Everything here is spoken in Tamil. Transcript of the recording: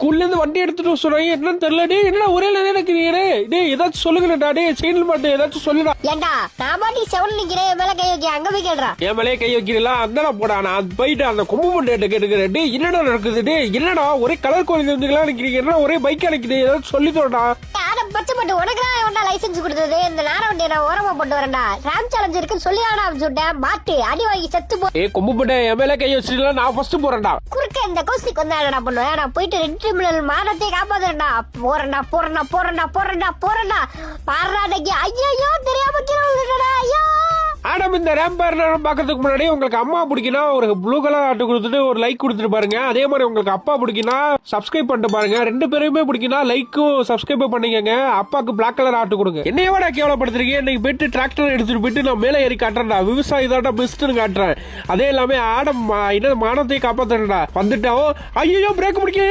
ஸ்கூல்ல இருந்து வண்டி எடுத்துட்டு சொன்னாங்க என்னன்னு தெரியல. டேய் என்ன ஒரே நினைக்கிறீங்க? டேய் ஏதாச்சும் சொல்லுங்கடா. டேய் சைக்கிள் மாட்டு ஏதாச்சும் சொல்லுடா. ஏண்டா நான் பாட்டி செவன் நிக்கிறேன், மேல கை வைக்க அங்க போய் கேடுறா. என் மேலே கை வைக்கிறீங்களா? அந்தாடா போடா. நான் போயிட்டு அந்த கொம்பு மண்டேட்ட கேட்டுக்கிறேன். டேய் என்னடா நடக்குது? டேய் என்னடா ஒரே கலர் கோழி இருந்துக்கலாம் நினைக்கிறீங்க? என்ன ஒரே பைக் அழைக்குது? ஏதாச்சும் சொல்லி தோடா. பச்சை பட்டு உனக்கு தான் லைசன்ஸ் கொடுத்தது. இந்த நார வண்டியை நான் ஓரமா போட்டு வரேன்டா. ரேம் சேலஞ்ச் இருக்குன்னு சொல்லி சொல்லிட்டேன். பாட்டு அடி வாங்கி செத்து போ. கொம்பு மண்டே என் மேலே கை வச்சுட்டு நான் ஃபர்ஸ்ட் போறேன்டா. குறுக்க இந்த கோஸ்டிக் வந்தா என்னடா பண்ணுவேன்? நான் போயிட்டு ரெட் ட்ரிபியூனல் மானத்தை காப்பாத்துறேன்டா. போறேன்டா பாராடைக்கு. ஐயோ தெரியாம கீழே விழுந்துட்டடா. ஐயோ ஆடம் இந்த ரேம்பர் பாக்கிறதுக்கு முன்னாடி உங்களுக்கு அம்மா பிடிக்குன்னா ஒரு ப்ளூ கலர் ஆட்டு கொடுத்துட்டு ஒரு லைக் கொடுத்துட்டு பாருங்க. அதே மாதிரி உங்களுக்கு அப்பா பிடிக்குன்னா சப்ஸ்கிரைப் பண்ணிட்டு பாருங்க. ரெண்டு பேருமே பிடிக்குன்னா லைக்கும் சப்ஸ்கிரைப் பண்ணிக்கங்க. அப்பாக்கு பிளாக் கலர் ஆட்டு கொடுங்க. என்னையோட கேவலப்படுத்துறீங்க? இன்னைக்கு போயிட்டு டிராக்டர் எடுத்துட்டு போயிட்டு நான் மேலே ஏறி காட்டுறேன்டா. விவசாயி தான் பெஸ்ட்னு காட்டுறேன். அதே எல்லாமே ஆடம் மானத்தை காப்பாத்துறேன்டா. வந்துட்டாவோ ஐயோ பிரேக் பிடிக்க